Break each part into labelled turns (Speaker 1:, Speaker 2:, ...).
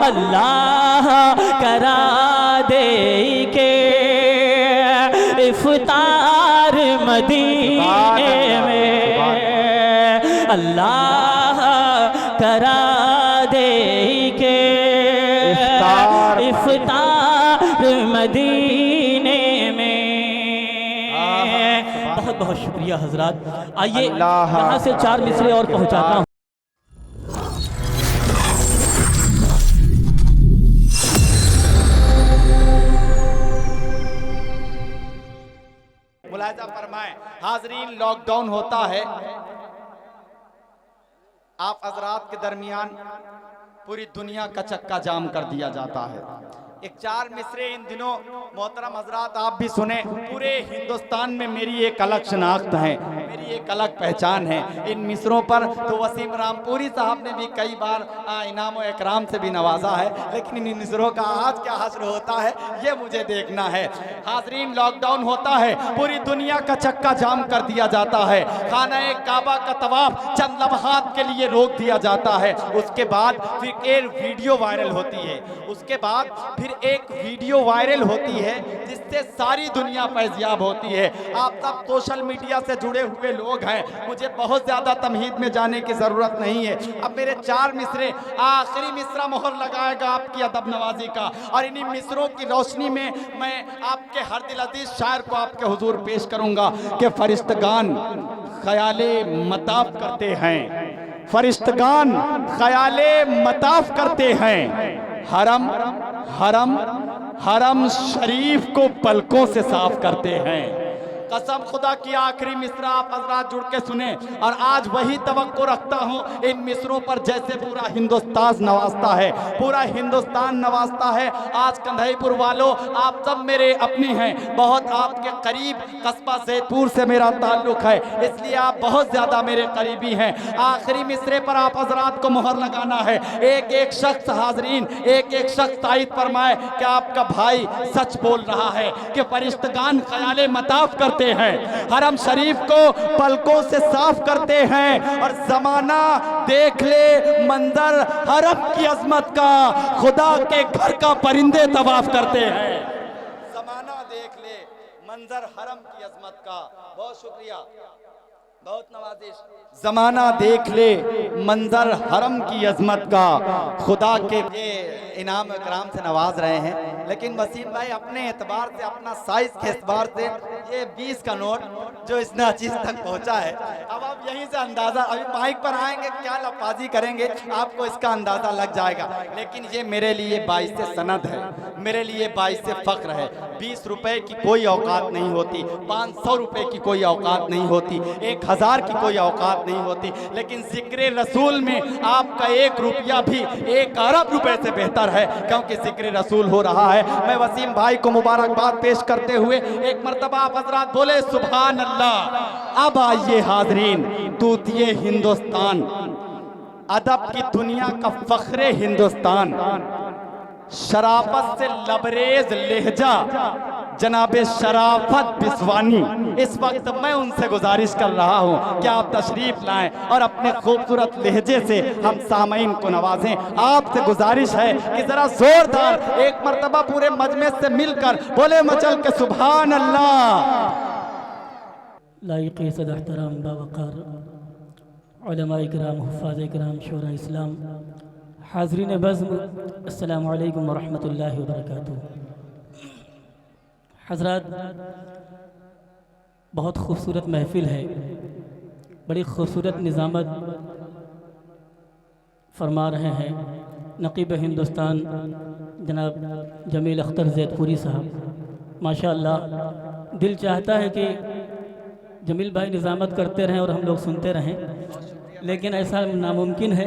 Speaker 1: अल्लाह अल्लाह करा दे के इफ्तार मदीने में, अल्लाह करा दे के इफ्तार मदीने में। बहुत बहुत शुक्रिया हजरात। आइए यहाँ से 4 मिसरे और पहुँचाता हूँ।
Speaker 2: मुलाहिजा फरमाएं हाजरीन, लॉकडाउन होता है, आप हजरात के दरमियान पूरी दुनिया का चक्का जाम कर दिया जाता है। एक 4 मिसरे इन दिनों मोहतरम हजरात आप भी सुने। पूरे हिंदुस्तान में मेरी एक अलग शनाख्त है, मेरी एक अलग पहचान है इन मिसरों पर। तो वसीम रामपुरी साहब ने भी कई बार इनाम व इकराम से भी नवाजा है, लेकिन इन मिसरों का आज क्या हश्र होता है ये मुझे देखना है। हाजरीन, लॉकडाउन होता है, पूरी दुनिया का चक्का जाम कर दिया जाता है, खाना काबा का तवाफ चंद लम्हात के लिए रोक दिया जाता है। उसके बाद फिर एक वीडियो वायरल होती है, उसके बाद फिर एक वीडियो वायरल होती है जिससे सारी दुनिया फैज़याब होती है। आप सब सोशल मीडिया से जुड़े हुए लोग हैं, मुझे बहुत ज़्यादा तमहीद में जाने की ज़रूरत नहीं है। अब मेरे 4 मिसरे, आखिरी मिसरा मोहर लगाएगा आपकी अदब नवाजी का, और इन्हीं मिसरों की रोशनी में मैं आपके हर दिल अजीज शायर को आपके हुजूर पेश करूँगा कि फरिश्तगान ख्याले मताफ करते हैं, फरिश्तगान ख्याले मताफ करते हैं, हरम हरम हरम शरीफ को पलकों से साफ करते हैं। कसम खुदा की आखिरी मिसरा आप हजरात जुड़ के सुने, और आज वही तवक्को रखता हूँ इन मिसरों पर जैसे पूरा हिंदुस्तान नवाजता है, पूरा हिंदुस्तान नवाजता है। आज कंधाईपुर वालों, आप सब मेरे अपने हैं, बहुत आपके करीब कस्बा जैतपुर से मेरा ताल्लुक है, इसलिए आप बहुत ज़्यादा मेरे करीबी हैं। आखिरी मिसरे पर आप हजरात को मोहर लगाना है। एक एक शख्स हाजरीन, एक एक शख्स तायद फरमाए कि आपका भाई सच बोल रहा है कि फरिश्तगान ख्याले मताफ करते हैं, हरम शरीफ को पलकों से साफ करते हैं, और जमाना देख ले मंजर हरम की अजमत का, खुदा के घर का परिंदे तवाफ करते हैं। जमाना देख ले मंजर हरम की अजमत का। बहुत शुक्रिया, बहुत नवाजिश। जमाना देख ले मंजर हरम की अजमत का, खुदा के इनाम इकराम से नवाज रहे हैं। लेकिन वसीम भाई अपने एतबार से, अपना साइज के एतबार से, ये 20 का नोट जो इस नाचीज तक पहुंचा है, अब आप यहीं से अंदाजा, अभी माइक पर आएंगे क्या लफाजी करेंगे आपको इसका अंदाजा लग जाएगा। लेकिन ये मेरे लिए बाइस सनद है, मेरे लिए बाइस फख्र है। 20 रुपए की कोई औकात नहीं होती, 500 रुपए की कोई औकात नहीं होती, 1000 की कोई औकात नहीं होती, लेकिन जिक्र रसूल में आपका 1 रुपया भी 1 अरब रुपए से बेहतर है, क्योंकि जिक्र रसूल हो रहा है। मैं वसीम भाई को मुबारकबाद पेश करते हुए एक मर्तबा आप हजरात बोले सुभान अल्लाह। अब आइए हाजरीन, तूतिए हिंदुस्तान, अदब की दुनिया का फख्रे हिंदुस्तान, शराफत से लबरेज लहजा जनाबे शराफत बिस्वानी, इस वक्त मैं उनसे गुजारिश कर रहा हूँ कि आप तशरीफ लाएं और अपने खूबसूरत लहजे से हम सामईन को नवाजें। आपसे गुजारिश है कि जरा जोरदार एक मर्तबा पूरे मजमे से मिलकर बोले मचल के सुभान अल्लाह।
Speaker 1: लाइक़ सद एहतराम बावक़ार उलमाए किराम, हुफ़्फ़ाज़ किराम, शोरा इस्लाम, हाज़रीन बज़्म, अस्सलामु अलैकुम व रहमतुल्लाहि व बरकातुहू। हज़रात, बहुत खूबसूरत महफ़िल है, बड़ी खूबसूरत निज़ामत फरमा रहे हैं नक़ीब हिंदुस्तान जनाब जमील अख्तर ज़ैतपुरी साहब। माशाअल्लाह, दिल चाहता है कि जमील भाई निज़ामत करते रहें और हम लोग सुनते रहें, लेकिन ऐसा नामुमकिन है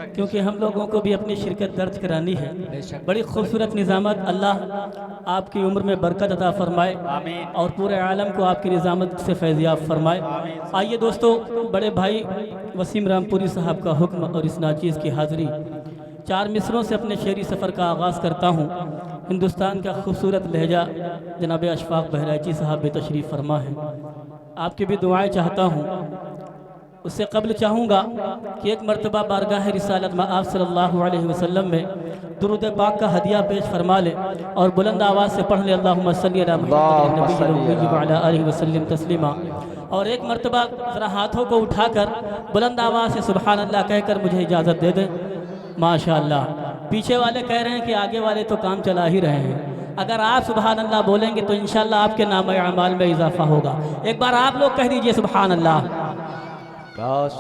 Speaker 1: क्योंकि हम लोगों को भी अपनी शिरकत दर्ज करानी है। बड़ी खूबसूरत निज़ामत, अल्लाह आपकी उम्र में बरकत अता फरमाए और पूरे आलम को आपकी निज़ामत से फैज़याब फरमाए। आइए दोस्तों, बड़े भाई वसीम रामपुरी साहब का हुक्म और इस नाचीज़ की हाज़िरी। 4 मिसरों से अपने शेरी सफ़र का आगाज़ करता हूँ। हिंदुस्तान का खूबसूरत लहजा जनाब अशफाक बहराइची साहब भी तशरीफ़ फरमा है, आपकी भी दुआएं चाहता हूँ। उससे कबल चाहूँगा कि एक मरतबा बारगाह रिसालत में आप सल्लल्लाहु अलैहि वसल्लम में दुरूद पाक का हदिया पेश फरमा ले और बुलंद आवाज़ से पढ़ ले अल्लाहुम्मा सल्ली अला मुहम्मद व अला आलिहि वसल्लम तस्लीमा। और एक मरतबा ज़रा हाथों को उठाकर बुलंद आवाज़ से सुबहान अल्लाह कहकर मुझे इजाज़त दे दें। माशाअल्लाह। पीछे वाले कह रहे हैं कि आगे वाले तो काम चला ही रहे हैं। अगर आप सुबहान अल्लाह बोलेंगे तो इंशाअल्लाह आपके नाम अमाल में इजाफा होगा। एक बार आप लोग कह दीजिए सुबहान अल्लाह।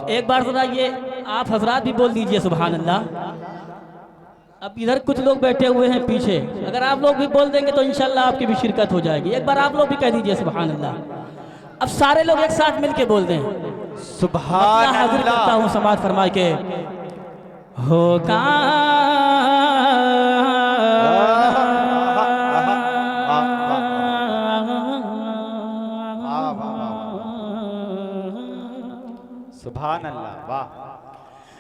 Speaker 1: एक बार ज़रा ये आप हजरात भी बोल दीजिए सुबहान अल्लाह। अब इधर कुछ लोग बैठे हुए हैं पीछे, अगर आप लोग भी बोल देंगे तो इंशाअल्लाह आपकी भी शिरकत हो जाएगी। एक बार आप लोग भी कह दीजिए सुबहान अल्लाह। अब सारे लोग एक साथ मिलके बोल दें सुबहान अल्लाह। हाजिर करता हूँ समाज फरमाए के हो का
Speaker 2: सुभान अल्लाह। वाह।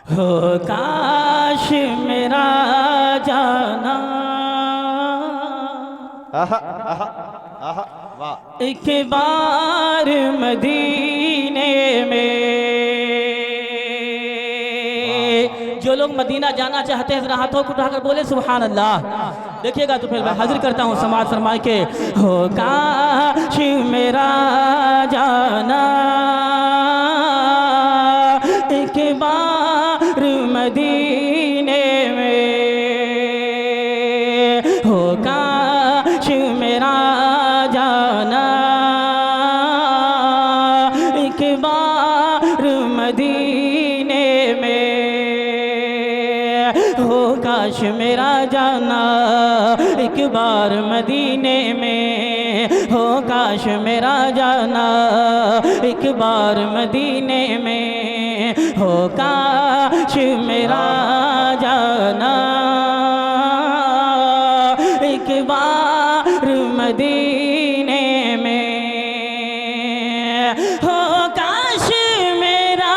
Speaker 1: हो काश मेरा जाना
Speaker 2: वाह।
Speaker 1: एक बार मदीने में। जो लोग मदीना जाना चाहते हैं जरा हाथों को उठाकर बोले सुभान अल्लाह। देखिएगा तो फिर मैं हाजिर करता हूँ समाज फरमाए के हो काश मेरा जाना एक बार मदीने में। हो काश मेरा जाना एक बार मदीने में। हो काश मेरा जाना एक बार मदीने में। हो काश मेरा जाना एक बार मदीने में। हो काश मेरा जाना एक बार मदीने में। हो काश मेरा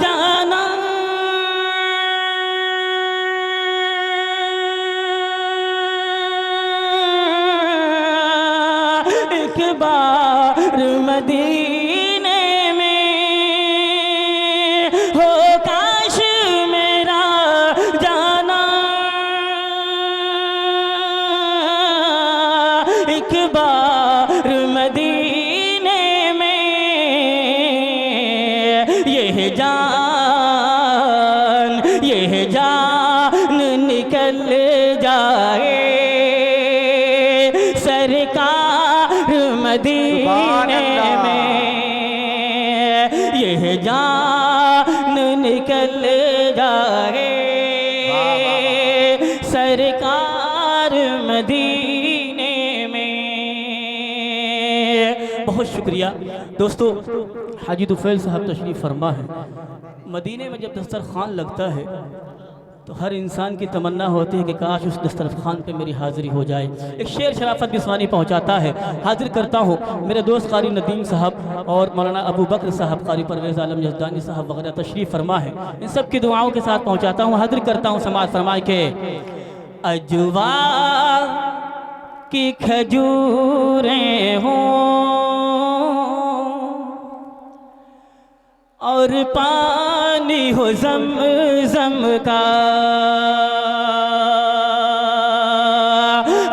Speaker 1: जाना एक बार मदीने में। हो काश मेरा जाना एक बार मदीने में। यह जान निकल जाए सरकार मदीने में। यह जान निकल जाए सरकार मदीने में। बहुत शुक्रिया दोस्तों। हाजी तुफैल साहब तशरीफ़ फरमा है। मदीने में जब दस्तरखान लगता है तो हर इंसान की तमन्ना होती है कि काश उस दस्तरखान पे मेरी हाज़िरी हो जाए। एक शेर शराफत बिस्वानी पहुंचाता है। हाजिर करता हूँ मेरे दोस्त कारी नदीम साहब और मौलाना अबू बकर साहब, कारी परवेज़ आलम यज़दानी साहब वगैरह तशरीफ़ फरमा है। इन सब की दुआओं के साथ पहुँचाता हूँ। हाजिर करता हूँ समाज फरमाए के अजवा की खजूरें हों और पानी हो ज़म का।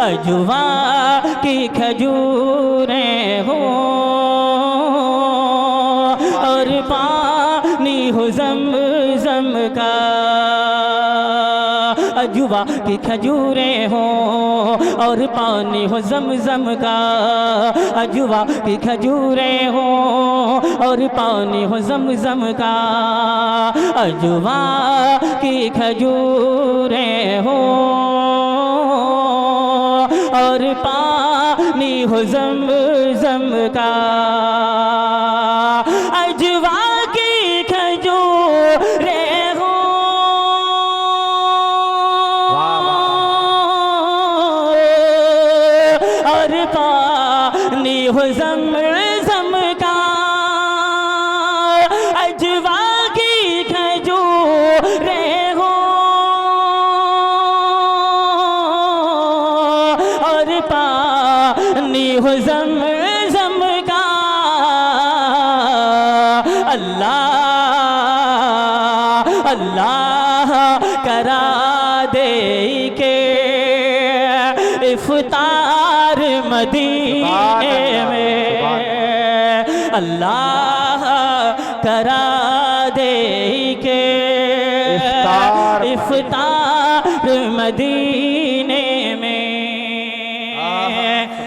Speaker 1: अजवा की खजूरें हो और पानी हो ज़म का। अजवा की खजूरें हो और पानी हो ज़म का। अजवा की खजूरें हो और पानी हो ज़म का। अजवा की खजूरें हो और पानी हो ज़म का। अजवा की खजूरें हो और पानी हो ज़म का। अजवा की खजूरें हो और पानी हो ज़म का। अल्लाह अल्लाह करा दे के इफ्तार मदीने में, अल्लाह करा दे के इफ्तार मदीने में।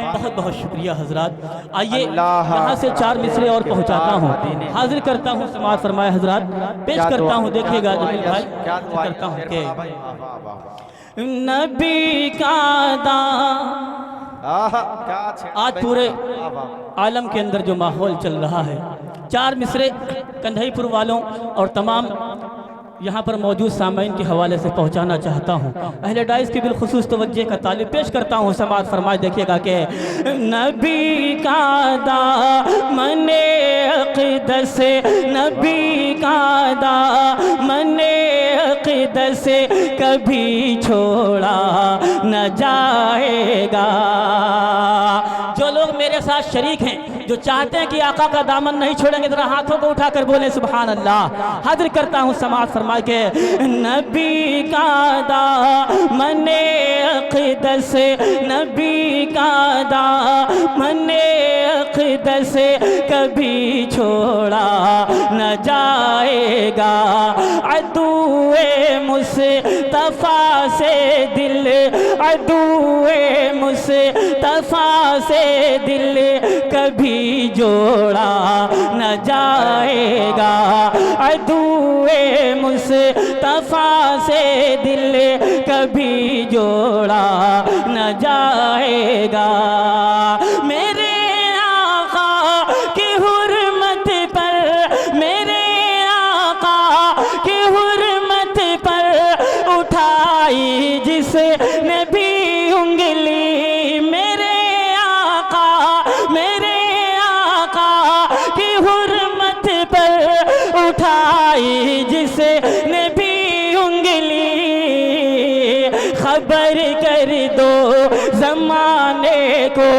Speaker 1: बहुत बहुत शुक्रिया हजरात। आइए यहाँ से 4 मिसरे और पहुँचाता हूँ, हाजिर करता हूँ, समाअत फरमाए हजरात, पेश करता हूँ। देखिएगा जमील भाई, करता हूँ कि नबी का आज पूरे आलम के अंदर जो माहौल चल रहा है, 4 मिसरे कंधईपुर वालों और तमाम यहाँ पर मौजूद सामईन के हवाले से पहुँचाना चाहता हूँ। अहले डाइस की बिलखुसूस तवज्जो का तालिब पेश करता हूँ। समाअत फरमाए देखिएगा कि नबी का दामने अक़ीदत से, नबी का दामने अक़ीदत से कभी छोड़ा न जाएगा। जो लोग मेरे साथ शरीक हैं, जो चाहते हैं कि आका का दामन नहीं छोड़ेंगे, जरा हाथों को उठाकर बोले सुभान अल्लाह। हाजिर करता हूँ समाअत फरमाए के नबी का दामने अक़ीदत से, नबी का दामने अक़ीदत से कभी छोड़ा न जाएगा। अदुए मुस्तफा से दिल, अदुए मुस्तफा से दिल कभी जोड़ा न जाएगा। अदुए मुस्तफा से दिल कभी जोड़ा न जाएगा। मेरे आका की हुर्मत पर, मेरे आका की हुर्मत पर उठाई जिसने भी उंगली, मेरे की हुर्मत पर उठाई जिसने भी उंगली। खबर कर दो ज़माने को,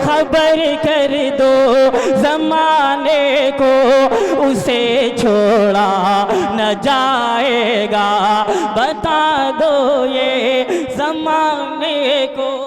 Speaker 1: खबर कर दो ज़माने को, उसे छोड़ा न जाएगा। बता दो ये ज़माने को।